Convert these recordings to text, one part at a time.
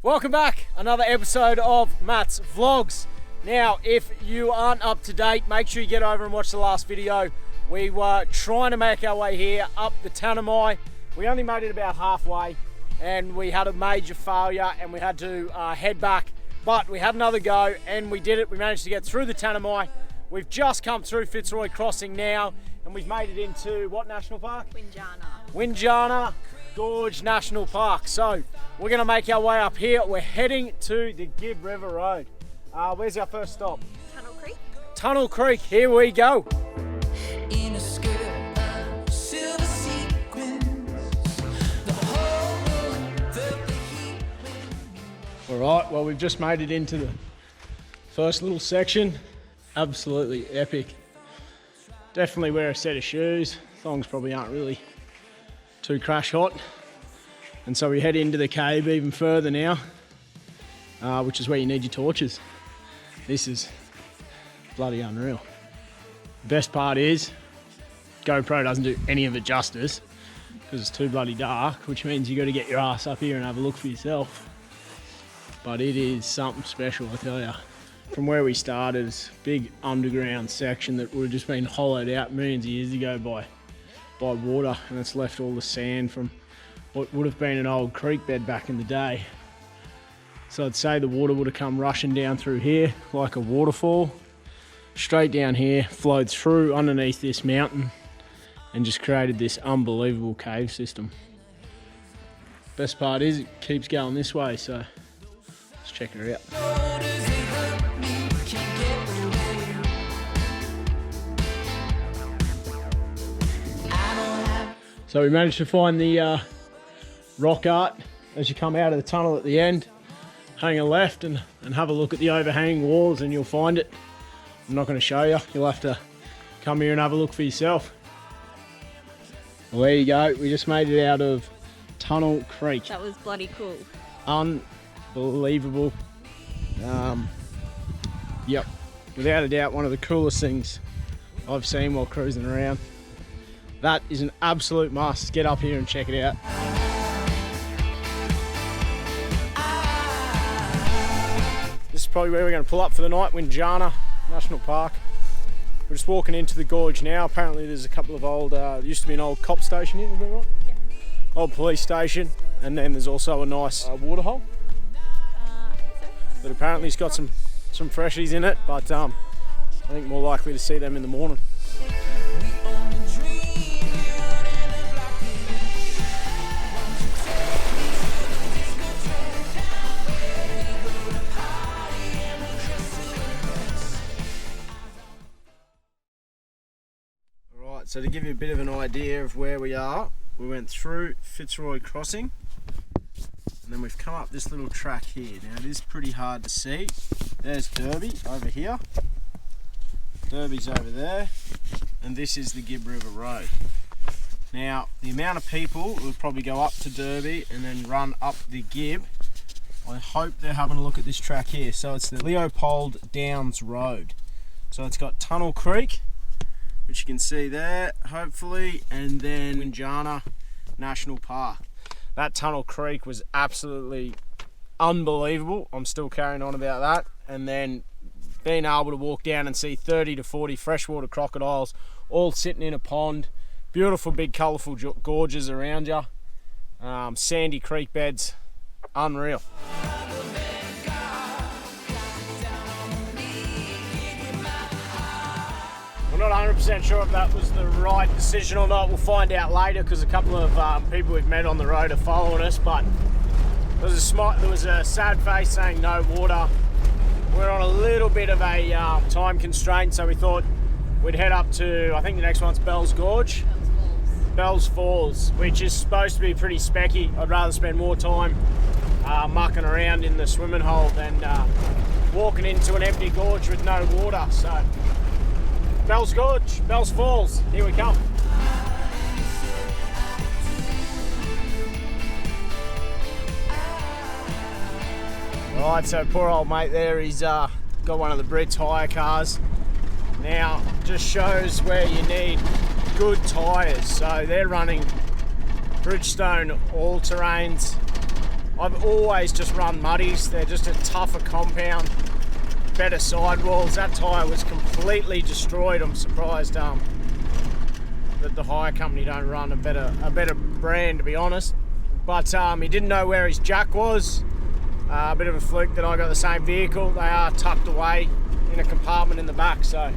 Welcome back, another episode of Matt's Vlogs. Now, if you aren't up to date, make sure you get over and watch the last video. We were trying to make our way here up the Tanami. We only made it about halfway and we had a major failure and we had to head back. But we had another go and we did it. We managed to get through the Tanami. We've just come through Fitzroy Crossing now and we've made it into what national park? Windjana. Windjana Gorge National Park. So we're going to make our way up here. We're heading to the Gibb River Road. Where's our first stop? Tunnel Creek. Tunnel Creek, here we go. In a skirt of silver sequins, the whole world felt the heat. All right, well, we've just made it into the first little section. Absolutely epic. Definitely wear a set of shoes. Thongs probably aren't really too crash hot. And so we head into the cave even further now, which is where you need your torches. This is bloody unreal. The best part is GoPro doesn't do any of it justice because it's too bloody dark, which means you got to get your ass up here and have a look for yourself. But it is something special, I tell you. From where we started, it's a big underground section that would have just been hollowed out millions of years ago by water, and it's left all the sand from what would have been an old creek bed back in the day. So I'd say the water would have come rushing down through here like a waterfall, straight down here, flowed through underneath this mountain and just created this unbelievable cave system. Best part is it keeps going this way, so let's check her out. So we managed to find the rock art as you come out of the tunnel at the end. Hang a left and have a look at the overhanging walls and you'll find it. I'm not going to show you, you'll have to come here and have a look for yourself. Well, there you go, we just made it out of Tunnel Creek. That was bloody cool. Unbelievable. Yep, without a doubt one of the coolest things I've seen while cruising around. That is an absolute must. Get up here and check it out. This is probably where we're going to pull up for the night, Windjana National Park. We're just walking into the gorge now. Apparently there's a couple of old, there used to be an old cop station here, is that right? Yeah. Old police station, and then there's also a nice waterhole. I think so. That apparently has got some freshies in it, but I think more likely to see them in the morning. So to give you a bit of an idea of where we are, we went through Fitzroy Crossing and then we've come up this little track here. Now it is pretty hard to see. There's Derby over here, Derby's over there, and this is the Gibb River Road. Now the amount of people will probably go up to Derby and then run up the Gibb. I hope they're having a look at this track here. So it's the Leopold Downs Road. So it's got Tunnel Creek, which you can see there, hopefully, and then Windjana National Park. That Tunnel Creek was absolutely unbelievable. I'm still carrying on about that. And then being able to walk down and see 30 to 40 freshwater crocodiles all sitting in a pond. Beautiful big colourful gorges around you. Sandy creek beds, unreal. We're not 100% sure if that was the right decision or not. We'll find out later because a couple of people we've met on the road are following us, but there was a sad face saying no water. We're on a little bit of a time constraint, so we thought we'd head up to, I think the next one's Bell's Gorge. Bell's Falls, which is supposed to be pretty specky. I'd rather spend more time mucking around in the swimming hole than walking into an empty gorge with no water. So Bell's Gorge, Bell's Falls, here we come. Right, so poor old mate there, he's got one of the Brits hire cars. Now, just shows where you need good tyres. So they're running Bridgestone all-terrains. I've always just run muddies. They're just a tougher compound, better sidewalls. That tyre was completely destroyed. I'm surprised that the hire company don't run a better brand, to be honest. But he didn't know where his jack was. A bit of a fluke that I got the same vehicle. They are tucked away in a compartment in the back, so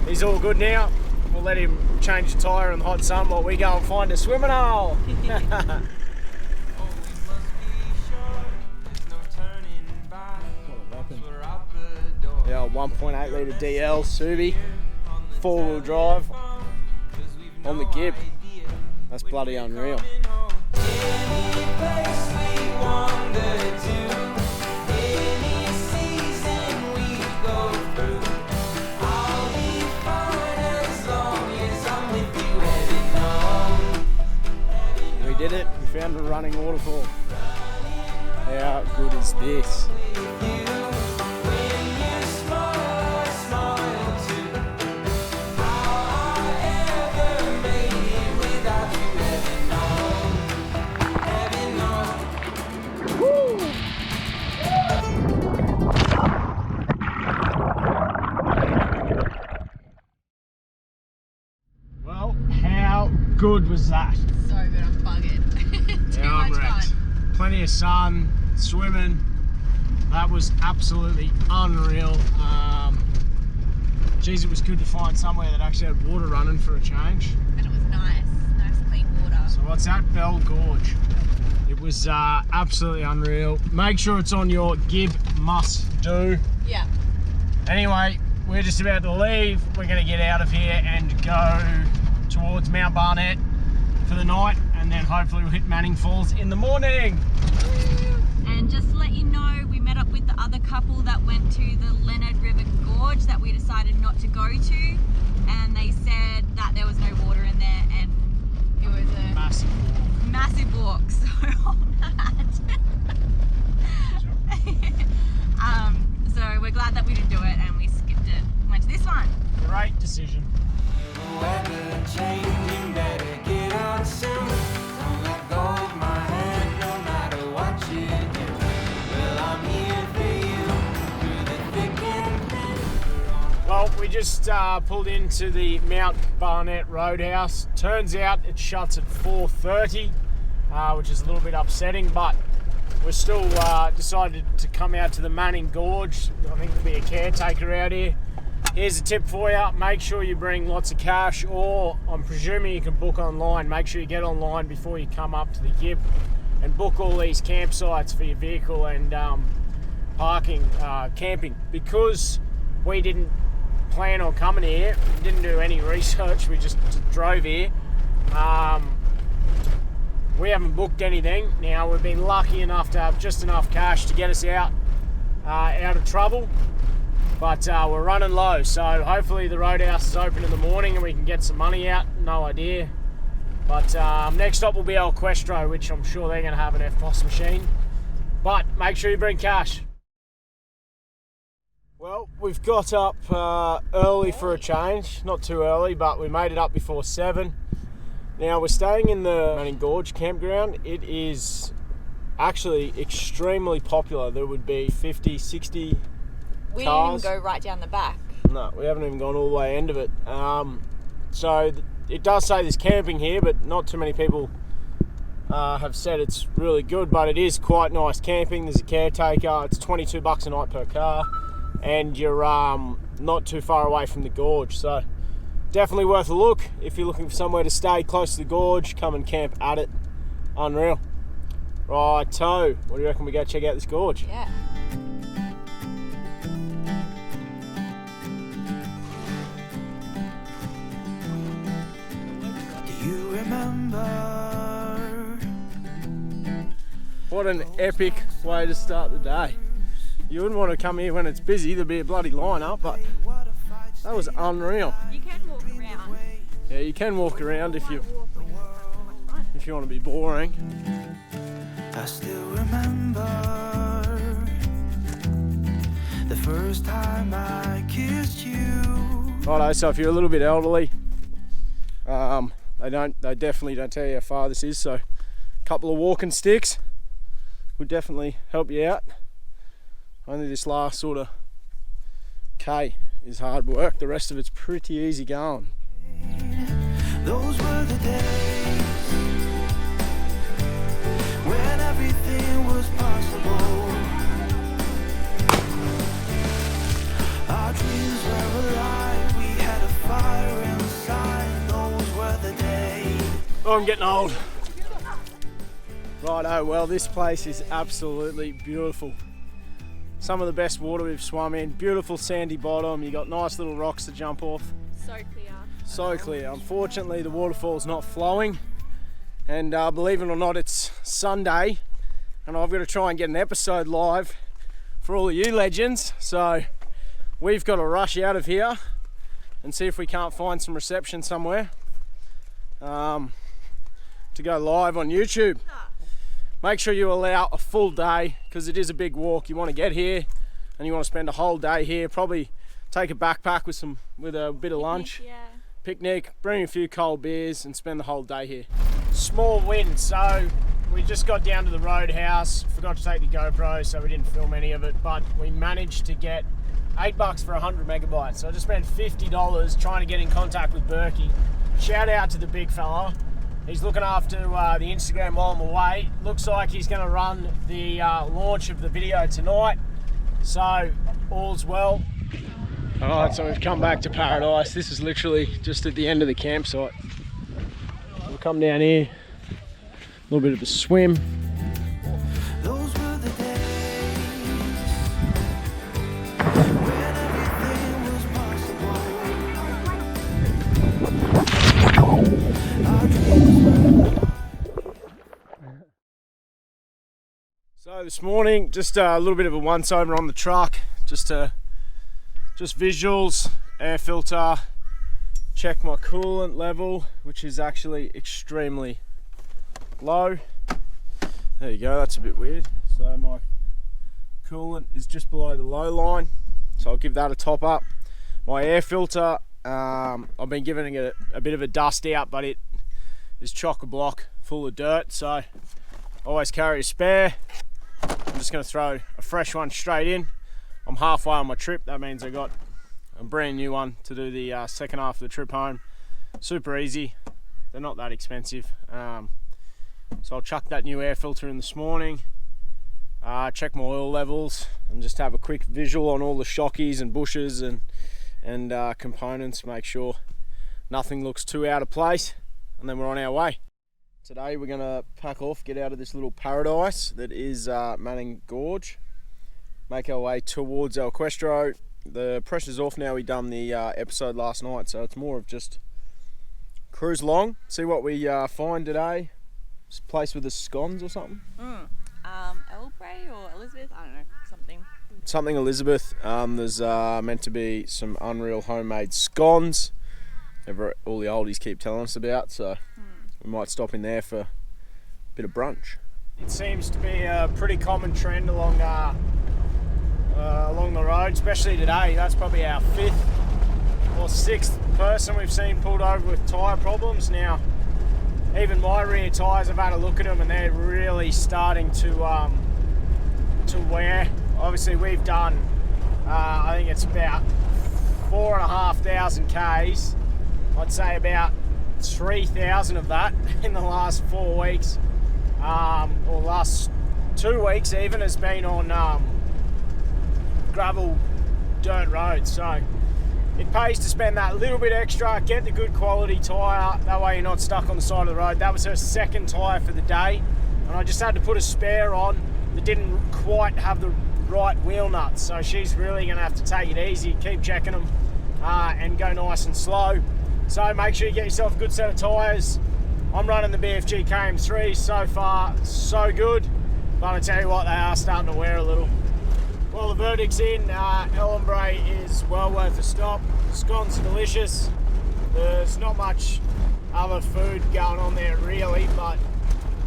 he's all good now. We'll let him change the tyre in the hot sun while we go and find a swimming hole. Yeah, 1.8 litre DL Subi, 4-wheel drive on the Gibb. That's bloody unreal. We did it. We found a running waterfall. How good is this? Well, how good was that? So good, I'm bugging. Too Yeah, I'm much wrecked. fun. Plenty of sun, swimming. That was absolutely unreal. Geez, it was good to find somewhere that actually had water running for a change. And it was nice clean water. So what's that? Bell Gorge. It was absolutely unreal. Make sure it's on your Gibb must do. Yeah. Anyway, we're just about to leave. We're going to get out of here and go towards Mount Barnett for the night, and then hopefully we'll hit Manning Falls in the morning. And just to let you know, we met up with the other couple that went to the Leonard River Gorge that we decided not to go to, and they said that there was no water in there, and it was a massive walk. So on that. So we're glad that we didn't do it and we skipped it. Went to this one. Great decision. Well, we just pulled into the Mount Barnett Roadhouse. Turns out it shuts at 4:30, which is a little bit upsetting, but we're still decided to come out to the Manning Gorge. I think there'll be a caretaker out here. Here's a tip for you. Make sure you bring lots of cash, or I'm presuming you can book online. Make sure you get online before you come up to the Gibb and book all these campsites for your vehicle and parking, camping. Because we didn't plan on coming here, we didn't do any research, we just drove here. We haven't booked anything. Now, we've been lucky enough to have just enough cash to get us out of trouble, but we're running low, so hopefully the Roadhouse is open in the morning and we can get some money out. No idea. But next stop will be El Questro, which I'm sure they're going to have an FPOS machine. But make sure you bring cash. Well, we've got up early for a change. Not too early, but we made it up before 7. Now, we're staying in the Manning Gorge campground. It is actually extremely popular. There would be 50, 60 We cars. didn't even go right down the back. No, we haven't even gone all the way end of it. So it does say there's camping here, but not too many people have said it's really good, but it is quite nice camping. There's a caretaker. It's $22 a night per car, and you're not too far away from the gorge, so definitely worth a look. If you're looking for somewhere to stay close to the gorge, come and camp at it. Unreal. Righto, what do you reckon we go check out this gorge? Yeah. Do you remember? What an epic way to start the day. You wouldn't want to come here when it's busy, there'd be a bloody line up, but that was unreal. You can walk around. Yeah, you can walk around if you want to be boring. I still remember the first time I kissed you. Righto, so if you're a little bit elderly, they definitely don't tell you how far this is, so a couple of walking sticks, would definitely help you out. Only this last sort of K is hard work, the rest of it's pretty easy going. Those were the days when everything was possible. Our dreams were alive, we had a fire inside. Those were the days. Oh, I'm getting old. Righto, well this place is absolutely beautiful. Some of the best water we've swum in. Beautiful sandy bottom, you got nice little rocks to jump off. So clear. So clear. Unfortunately the waterfall's not flowing, and believe it or not it's Sunday and I've got to try and get an episode live for all of you legends, so we've got to rush out of here and see if we can't find some reception somewhere to go live on YouTube. Make sure you allow a full day because it is a big walk. You want to get here and you want to spend a whole day here. Probably take a backpack with a bit of lunch. Yeah. Picnic, bring a few cold beers and spend the whole day here. Small win, so we just got down to the Roadhouse. Forgot to take the GoPro, so we didn't film any of it, but we managed to get $8 for 100 megabytes. So I just spent $50 trying to get in contact with Berkey. Shout out to the big fella. He's looking after the Instagram while I'm away. Looks like he's going to run the launch of the video tonight. So all's well. Alright, so we've come back to Paradise. This is literally just at the end of the campsite. We'll come down here, a little bit of a swim. Those were the days when everything was possible. Our dreams were. So this morning, just a little bit of a once-over on the truck, just visuals, air filter, check my coolant level, which is actually extremely low. There you go, that's a bit weird. So my coolant is just below the low line, so I'll give that a top up. My air filter, I've been giving it a bit of a dust out, but it is chock-a-block full of dirt, so always carry a spare. I'm just going to throw a fresh one straight in. I'm halfway on my trip, that means I got a brand new one to do the second half of the trip home. Super easy, they're not that expensive. So I'll chuck that new air filter in this morning, check my oil levels and just have a quick visual on all the shockies and bushes and components, make sure nothing looks too out of place, and then we're on our way. Today we're going to pack off, get out of this little paradise that is Manning Gorge, make our way towards our Questro. The pressure's off now, we done the episode last night, so it's more of just cruise along, see what we find today. This place with the scones or something? Elbray or Elizabeth, I don't know, Something Elizabeth. There's meant to be some unreal homemade scones, all the oldies keep telling us about, so we might stop in there for a bit of brunch. It seems to be a pretty common trend along the road, especially today. That's probably our 5th or 6th person we've seen pulled over with tyre problems. Now, even my rear tyres, I've had a look at them and they're really starting to wear. Obviously we've done, I think it's about 4,500 Ks. I'd say about 3,000 of that in the last 4 weeks, or last 2 weeks even, has been on gravel dirt roads. So it pays to spend that little bit extra, get the good quality tyre, that way you're not stuck on the side of the road. That was her second tyre for the day, and I just had to put a spare on that didn't quite have the right wheel nuts, so she's really going to have to take it easy, keep checking them and go nice and slow. So make sure you get yourself a good set of tyres. I'm running the BFG KM3, so far so good, but I tell you what, they are starting to wear a little. Well, the verdict's in. Ellenbray is well worth a stop. The scones are delicious. There's not much other food going on there really, but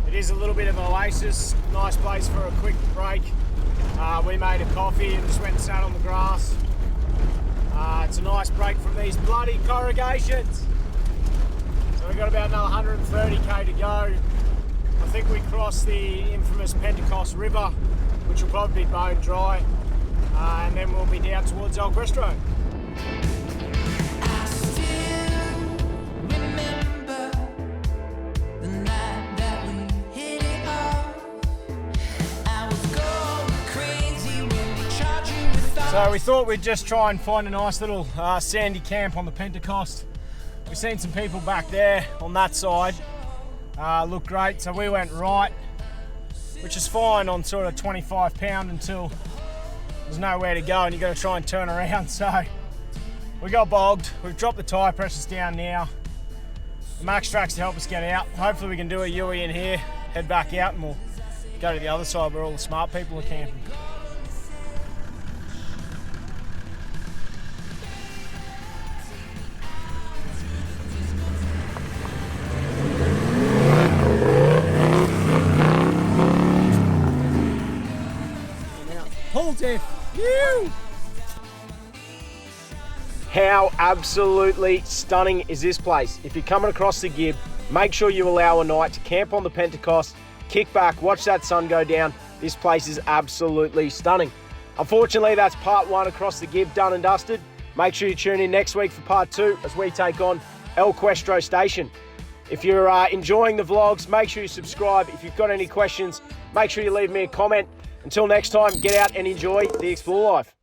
it is a little bit of an oasis. Nice place for a quick break. We made a coffee and just went and sat on the grass. It's a nice break from these bloody corrugations. So we've got about another 130k to go. I think we crossed the infamous Pentecost River, which will probably be bone dry, and then we'll be down towards Old Questro. I still remember the night that we hit it off. I was going crazy when we charged you with So we thought we'd just try and find a nice little sandy camp on the Pentecost. We've seen some people back there on that side. Look great, so we went right, which is fine on sort of 25 pound until there's nowhere to go and you've got to try and turn around. So we got bogged. We've dropped the tyre pressures down now. The max tracks to help us get out. Hopefully we can do a U-E in here, head back out, and we'll go to the other side where all the smart people are camping. Pull, Tiff! Woo! How absolutely stunning is this place? If you're coming across the Gibb, make sure you allow a night to camp on the Pentecost, kick back, watch that sun go down. This place is absolutely stunning. Unfortunately, that's part 1 across the Gibb, done and dusted. Make sure you tune in next week for part 2 as we take on El Questro Station. If you're enjoying the vlogs, make sure you subscribe. If you've got any questions, make sure you leave me a comment. Until next time, get out and enjoy the Explore Life.